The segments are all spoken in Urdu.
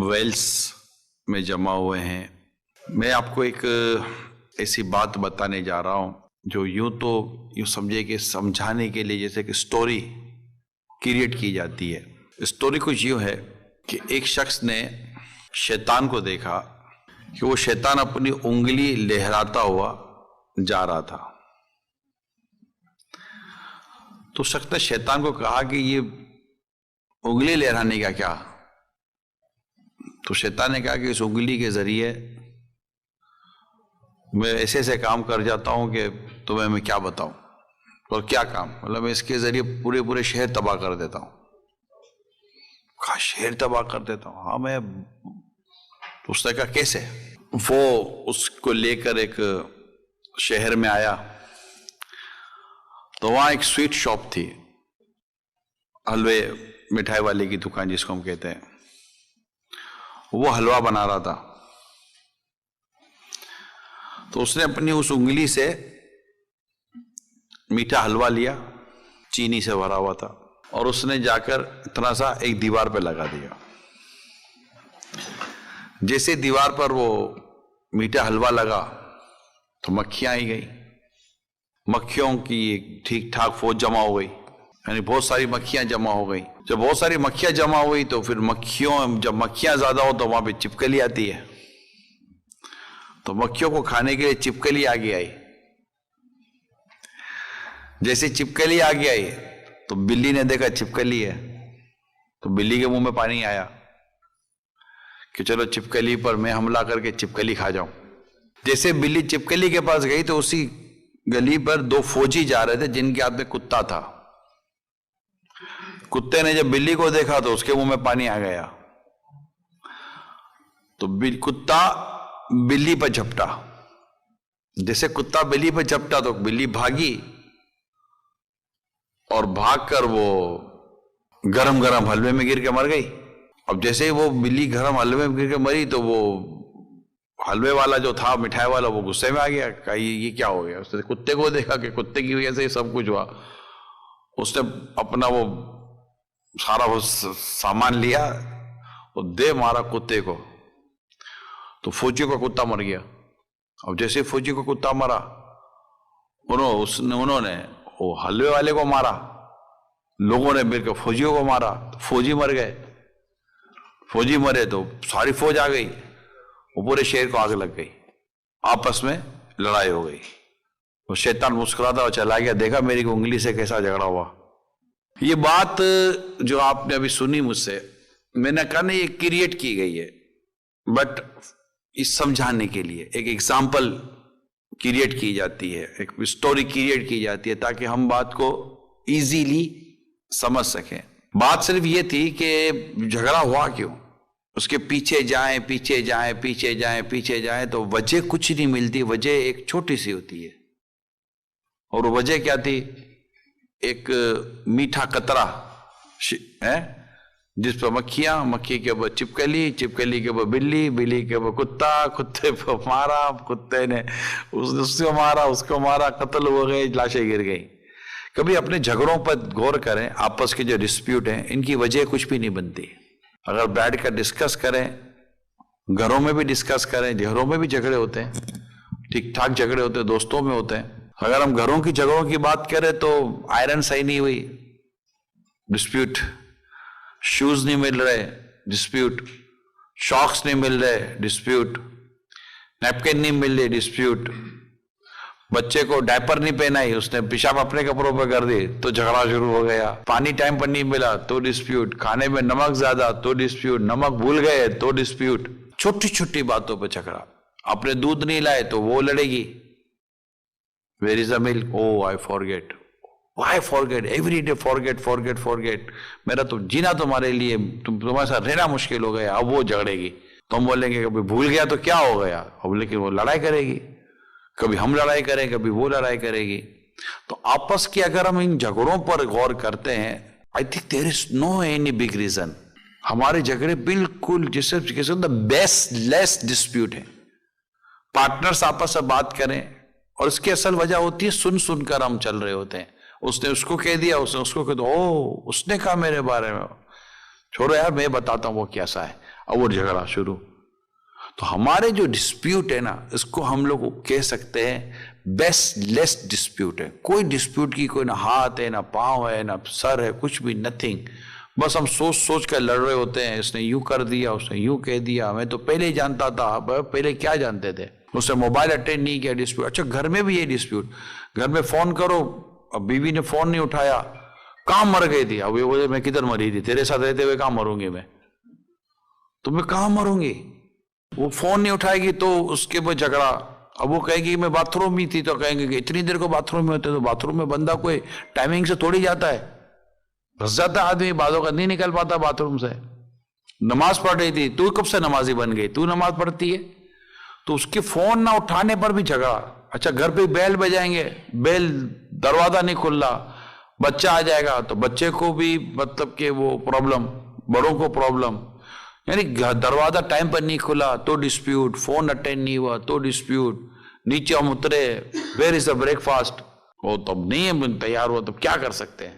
ویلس میں جمع ہوئے ہیں. میں آپ کو ایک ایسی بات بتانے جا رہا ہوں جو یوں سمجھے کہ سمجھانے کے لیے جیسے کہ سٹوری کریٹ کی جاتی ہے. سٹوری کچھ یوں ہے کہ ایک شخص نے شیطان کو دیکھا کہ وہ شیطان اپنی انگلی لہراتا ہوا جا رہا تھا. تو شخص نے شیطان کو کہا کہ یہ انگلی لہرانے کا کیا؟ تو شیطان نے کہا کہ اس انگلی کے ذریعے میں ایسے ایسے کام کر جاتا ہوں کہ تمہیں میں کیا بتاؤں. اور کیا کام؟ مطلب میں اس کے ذریعے پورے شہر تباہ کر دیتا ہوں. کہا شہر تباہ کر دیتا ہوں؟ ہاں. میں اس نے کہا کیسے؟ وہ اس کو لے کر ایک شہر میں آیا تو وہاں ایک سویٹ شاپ تھی، حلوے مٹھائی والے کی دکان جس کو ہم کہتے ہیں. وہ حلوہ بنا رہا تھا. تو اس نے اپنی اس انگلی سے میٹھا حلوہ لیا، چینی سے بھرا ہوا تھا، اور اس نے جا کر اتنا سا ایک دیوار پہ لگا دیا. جیسے دیوار پر وہ میٹھا حلوہ لگا تو مکھیاں آئی گئی. مکھیوں کی ٹھیک ٹھاک فوج جمع ہو گئی، یعنی بہت ساری مکھیاں جمع ہو گئی. جب بہت ساری مکھیاں جمع ہوئی تو پھر جب مکھیاں زیادہ ہو تو وہاں پہ چپکلی آتی ہے. تو مکھیوں کو کھانے کے لیے چپکلی آگے آئی. جیسے چپکلی آگے آئی تو بلی نے دیکھا چپکلی ہے تو بلی کے منہ میں پانی آیا کہ چلو چپکلی پر میں حملہ کر کے چپکلی کھا جاؤں. جیسے بلی چپکلی کے پاس گئی تو اسی گلی پر دو فوجی جا رہے تھے جن کے ہاتھ میں کتا تھا. کتے نے جب بلی کو دیکھا تو اس کے منہ میں پانی آ گیا. تو کتا بلی پر جھپٹا. جیسے کتا بلی پر جھپٹا تو بلی بھاگی اور بھاگ کر وہ گرم حلوے میں گر کے مر گئی. اب جیسے ہی وہ بلی گرم حلوے میں گر کے مری تو وہ حلوے والا جو تھا مٹھائی والا وہ غصے میں آ گیا. کہا یہ کیا ہو گیا؟ اس نے کتے کو دیکھا کہ کتے کی وجہ سے یہ سب کچھ ہوا. اس نے اپنا وہ سارا وہ سامان لیا اور دے مارا کتے کو. تو فوجی کا کتا مر گیا. اب جیسے فوجی کو کتا مرا انہوں نے وہ حلوے والے کو مارا. لوگوں نے مل کر فوجیوں کو مارا تو فوجی مر گئے. فوجی مرے تو ساری فوج آ گئی، وہ پورے شہر کو آگ لگ گئی. آپس میں لڑائی ہو گئی. وہ شیطان مسکراتا اور چلا گیا. دیکھا میری انگلی سے کیسا جھگڑا ہوا. یہ بات جو آپ نے ابھی سنی مجھ سے، میں نے کہا نہیں یہ کریٹ کی گئی ہے، بٹ اس سمجھانے کے لیے ایک ایگزامپل کریٹ کی جاتی ہے، ایک سٹوری کریٹ کی جاتی ہے تاکہ ہم بات کو ایزیلی سمجھ سکیں. بات صرف یہ تھی کہ جھگڑا ہوا کیوں، اس کے پیچھے جائیں تو وجہ کچھ نہیں ملتی. وجہ ایک چھوٹی سی ہوتی ہے، اور وجہ کیا تھی؟ ایک میٹھا قطرہ جس پر مکھی کے اوپر چپکلی کے اوپر بلی کے اوپر کتے پر مارا، کتے نے اس کو مارا، قتل ہو گئے، لاشیں گر گئی. کبھی اپنے جھگڑوں پر غور کریں. آپس کے جو ڈسپیوٹ ہیں ان کی وجہ کچھ بھی نہیں بنتی. اگر بیٹھ کر ڈسکس کریں، گھروں میں بھی ڈسکس کریں، گھروں میں بھی جھگڑے ہوتے ہیں، ٹھیک ٹھاک جھگڑے ہوتے ہیں، دوستوں میں ہوتے ہیں. اگر ہم گھروں کی جھگڑوں کی بات کریں تو آئرن صحیح نہیں ہوئی، ڈسپیوٹ. شوز نہیں مل رہے، ڈسپیوٹ. شاکس نہیں مل رہے، ڈسپیوٹ. نیپکن نہیں مل رہی، ڈسپیوٹ. بچے کو ڈائپر نہیں پہنائی، اس نے پیشاب اپنے کپڑوں پہ کر دی تو جھگڑا شروع ہو گیا. پانی ٹائم پر نہیں ملا تو ڈسپیوٹ. کھانے میں نمک زیادہ تو ڈسپیوٹ. نمک بھول گئے تو ڈسپیوٹ. چھوٹی چھوٹی باتوں پہ جھگڑا. آپ نے دودھ نہیں لائے تو وہ لڑے گی. Where is the milk? Oh, I forget. Why forget? Every day forget. میرا تو جینا تمہارے لیے، تمہارے ساتھ رہنا مشکل ہو گیا. اب وہ جھگڑے گی. تم بولیں گے کبھی بھول گیا تو کیا ہو گیا، اب لیکن وہ لڑائی کرے گی. کبھی ہم لڑائی کریں، کبھی وہ لڑائی کرے گی. تو آپس کی اگر ہم ان جھگڑوں پر غور کرتے ہیں، I think there is no any big reason. ہمارے جھگڑے بالکل جسے بیس لیس ڈسپیوٹ ہیں. پارٹنرز آپس سے بات کریں، اور اس کی اصل وجہ ہوتی ہے سن کر ہم چل رہے ہوتے ہیں. اس نے اس کو کہہ دیا، اس نے اس کو کہہ دیا، اس نے کہا میرے بارے میں، چھوڑو یار میں بتاتا ہوں وہ کیسا ہے. اب وہ جھگڑا شروع. تو ہمارے جو ڈسپیوٹ ہے نا، اس کو ہم لوگ کہہ سکتے ہیں بیسٹ لیس ڈسپیوٹ ہے. کوئی ڈسپیوٹ کی کوئی نہ ہاتھ ہے، نہ پاؤں ہے، نہ سر ہے، کچھ بھی، نتھنگ. بس ہم سوچ سوچ کر لڑ رہے ہوتے ہیں، اس نے یوں کر دیا، اس نے یوں کہہ دیا، میں تو پہلے ہی جانتا تھا. پہلے کیا جانتے تھے؟ اس نے موبائل اٹینڈ نہیں کیا، ڈسپیوٹ. اچھا گھر میں بھی یہ ڈسپیوٹ، گھر میں فون کرو، اب بیوی نے فون نہیں اٹھایا، کہاں مر گئی تھی؟ اب یہ بولے میں کدھر مری تھی؟ تیرے ساتھ رہتے ہوئے کہاں مروں گی میں؟ تو میں کہاں مروں گی؟ وہ فون نہیں اٹھائے گی تو اس کے بعد جھگڑا. اب وہ کہے گی میں باتھ روم میں تھی، تو کہیں گے کہ اتنی دیر کو باتھ روم میں ہوتے، تو باتھ روم میں بندہ کوئی ٹائمنگ سے تھوڑی جاتا ہے، بس جاتا ہے آدمی، بعضوں کا نہیں نکل پاتا باتھ روم سے. نماز پڑھ رہی تھی، تو کب سے نمازی بن گئی؟ تو نماز پڑھتی ہے؟ تو اس کے فون نہ اٹھانے پر بھی جھگڑا. اچھا گھر پہ بیل بجائیں گے، بیل دروازہ نہیں کھل رہا، بچہ آ جائے گا تو بچے کو بھی مطلب کہ وہ پرابلم، بڑوں کو پرابلم. یعنی دروازہ ٹائم پر نہیں کھلا تو ڈسپیوٹ، فون اٹینڈ نہیں ہوا تو ڈسپیوٹ، نیچے ہم اترے، where is the break fast, وہ تب نہیں تیار ہوا، تب کیا کر سکتے ہیں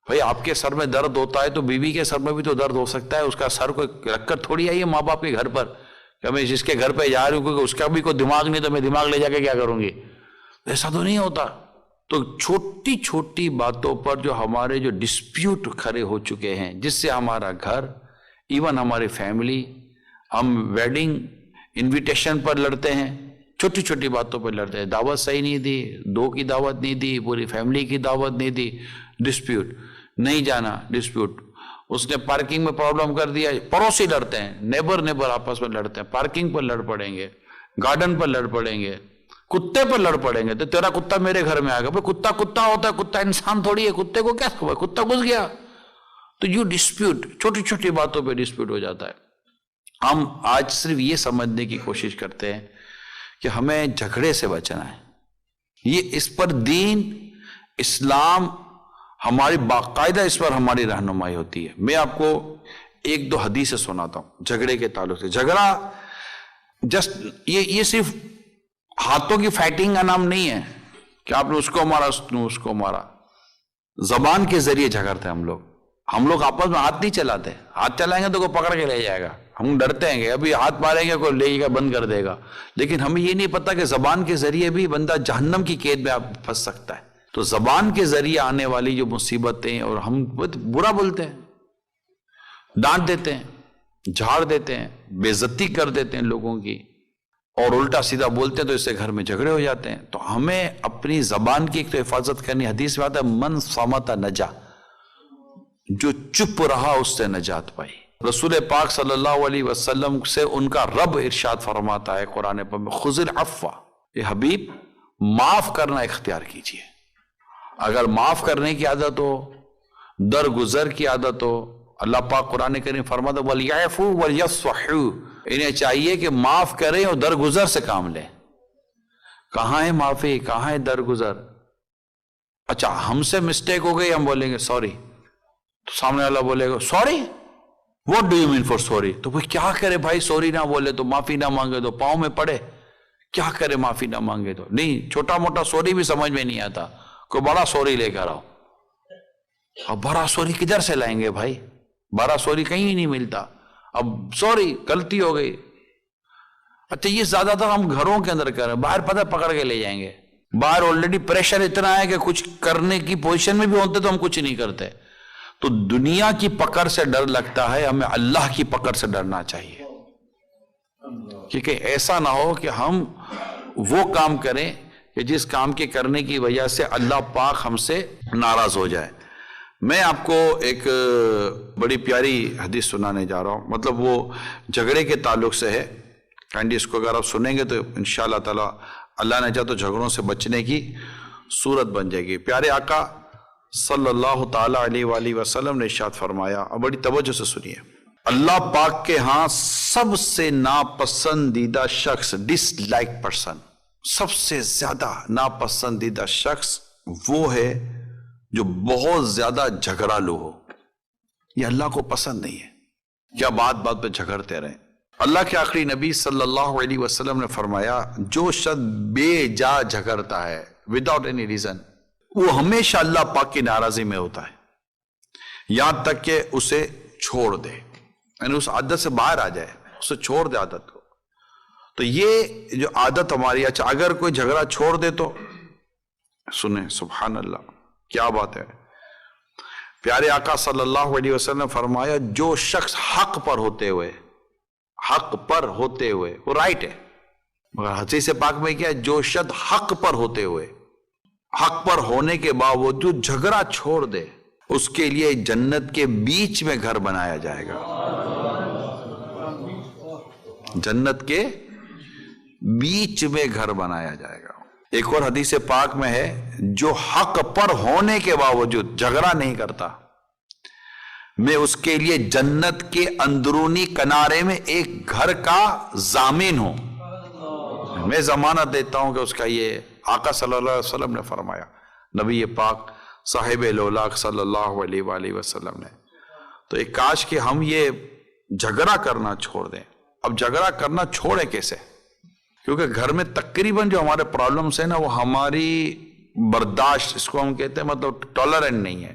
بھائی؟ آپ کے سر میں درد ہوتا ہے تو بیوی کے سر میں بھی تو درد ہو سکتا ہے. اس کا سر کو رکھ کر تھوڑی آئی ہے ماں باپ کے گھر پر کہ میں جس کے گھر پہ جا رہی ہوں کیونکہ اس کا بھی کوئی دماغ نہیں تو میں دماغ لے جا کے کیا کروں گی؟ ایسا تو نہیں ہوتا. تو چھوٹی چھوٹی باتوں پر جو ہمارے جو ڈسپیوٹ کھڑے ہو چکے ہیں، جس سے ہمارا گھر، ایون ہماری فیملی، ہم ویڈنگ انویٹیشن پر لڑتے ہیں، چھوٹی چھوٹی باتوں پر لڑتے ہیں. دعوت صحیح نہیں دی، 2 کی دعوت نہیں دی، پوری فیملی کی دعوت نہیں دی، ڈسپیوٹ. نہیں جانا، ڈسپیوٹ. اس نے پارکنگ میں پرابلم کر دیا، پڑوسی لڑتے ہیں، نیبر آپس میں لڑتے ہیں، پارکنگ پر لڑ پڑیں گے، گارڈن پر لڑ پڑیں گے، کتے پر لڑ پڑیں گے. تو تیرا کتا میرے گھر میں آ گیا، بھائی کتا کتا ہوتا ہے، کتا انسان تھوڑی ہے، کتے کو کیا خبر، کتا گھس گیا. تو یوں ڈسپیوٹ، چھوٹی چھوٹی باتوں پہ ڈسپیوٹ ہو جاتا ہے. ہم آج صرف یہ سمجھنے کی کوشش کرتے ہیں کہ ہمیں جھگڑے سے بچنا ہے. یہ اس پر دین، اسلام، ہماری باقاعدہ اس پر ہماری رہنمائی ہوتی ہے. میں آپ کو 1-2 حدیثیں سناتا ہوں جھگڑے کے تعلق سے. جھگڑا جسٹ یہ صرف ہاتھوں کی فائٹنگ کا نام نہیں ہے کہ آپ نے اس کو مارا، اس کو مارا. زبان کے ذریعے جھگڑتے ہیں ہم لوگ آپس میں ہاتھ نہیں چلاتے. ہاتھ چلائیں گے تو کوئی پکڑ کے لے جائے گا، ہم ڈرتے ہیں کہ ابھی ہاتھ ماریں گے کوئی لے گا، بند کر دے گا. لیکن ہمیں یہ نہیں پتا کہ زبان کے ذریعے بھی بندہ جہنم کی قید میں پھنس سکتا ہے. تو زبان کے ذریعے آنے والی جو مصیبتیں، اور ہم برا بولتے ہیں، ڈانٹ دیتے ہیں، جھاڑ دیتے ہیں، بے عزتی کر دیتے ہیں لوگوں کی، اور الٹا سیدھا بولتے ہیں تو اس سے گھر میں جھگڑے ہو جاتے ہیں. تو ہمیں اپنی زبان کی ایک تو حفاظت کرنی. حدیث میں آتا ہے من صمت نجا، جو چپ رہا اس سے نجات پائی. رسول پاک صلی اللہ علیہ وسلم سے ان کا رب ارشاد فرماتا ہے قرآن پاک میں، خذ العفو، اے حبیب معاف کرنا اختیار کیجئے. اگر معاف کرنے کی عادت ہو، درگزر کی عادت ہو، اللہ پاک قرآن کریم فرماتا ہے وَلْيَعْفُوا وَلْيَصْفَحُوا، انہیں چاہیے کہ معاف کریں اور درگزر سے کام لیں. کہاں ہے معافی، کہاں ہے درگزر؟ اچھا ہم سے مسٹیک ہو گئی، ہم بولیں گے سوری، تو سامنے والا بولے گا sorry, what do you mean for sorry? تو بھائی کیا کرے بھائی، سوری نہ بولے تو، معافی نہ مانگے تو پاؤں میں پڑے، کیا کرے معافی نہ مانگے تو؟ نہیں، چھوٹا موٹا سوری بھی سمجھ میں نہیں آتا، کوئی بڑا سوری لے کر آؤ. اب بڑا سوری کدھر سے لائیں گے بھائی؟ بڑا سوری کہیں نہیں ملتا. اب سوری غلطی ہو گئی. اچھا یہ زیادہ تر ہم گھروں کے اندر کر رہے ہیں، باہر پتہ پکڑ کے لے جائیں گے. باہر آلریڈی پریشر اتنا ہے کہ کچھ کرنے کی پوزیشن میں بھی ہوتے تو ہم کچھ نہیں کرتے. تو دنیا کی پکڑ سے ڈر لگتا ہے، ہمیں اللہ کی پکڑ سے ڈرنا چاہیے، کیونکہ ایسا نہ ہو کہ ہم وہ کام کریں کہ جس کام کے کرنے کی وجہ سے اللہ پاک ہم سے ناراض ہو جائے. میں آپ کو ایک بڑی پیاری حدیث سنانے جا رہا ہوں، مطلب وہ جھگڑے کے تعلق سے ہے. کائنڈلی اس کو اگر آپ سنیں گے تو انشاءاللہ تعالی اللہ نے چاہا تو جھگڑوں سے بچنے کی صورت بن جائے گی. پیارے آقا صلی اللہ تعالی علیہ وآلہ وسلم نے ارشاد فرمایا، اور بڑی توجہ سے سنیے، اللہ پاک کے ہاں سب سے ناپسندیدہ شخص، ڈس لائک پرسن، سب سے زیادہ ناپسندیدہ شخص وہ ہے جو بہت زیادہ جھگڑالو ہو. یہ اللہ کو پسند نہیں ہے. کیا بات بات پہ جھگڑتے رہیں. اللہ کے آخری نبی صلی اللہ علیہ وسلم نے فرمایا، جو شخص بے جا جھگڑتا ہے وداؤٹ اینی ریزن، وہ ہمیشہ اللہ پاک کی ناراضی میں ہوتا ہے، یہاں تک کہ اسے چھوڑ دے. یعنی اس عادت سے باہر آ جائے، اسے چھوڑ دے عادت کو. تو یہ جو عادت ہماری، اچھا اگر کوئی جھگڑا چھوڑ دے تو سنیں سبحان اللہ کیا بات ہے. پیارے آقا صلی اللہ علیہ وسلم نے فرمایا جو شخص حق پر ہوتے ہوئے وہ رائٹ ہے، مگر حدیث پاک میں کیا ہے، جو شخص حق پر ہوتے ہوئے، حق پر ہونے کے باوجود جھگڑا چھوڑ دے، اس کے لیے جنت کے بیچ میں گھر بنایا جائے گا. جنت کے بیچ میں گھر بنایا جائے گا. ایک اور حدیث پاک میں ہے جو حق پر ہونے کے باوجود جھگڑا نہیں کرتا، میں اس کے لیے جنت کے اندرونی کنارے میں ایک گھر کا ضامن ہوں، میں ضمانت دیتا ہوں کہ اس کا. یہ آقا صلی اللہ علیہ وسلم نے فرمایا، نبی پاک صاحب لولاک صلی اللہ علیہ وآلہ وسلم نے. تو ایک کاش کہ ہم یہ جھگڑا کرنا چھوڑ دیں. اب جھگڑا کرنا چھوڑیں کیسے؟ کیونکہ گھر میں تقریباً جو ہمارے پرابلمس ہیں نا، وہ ہماری برداشت، اس کو ہم کہتے ہیں مطلب ٹالرنٹ نہیں ہے.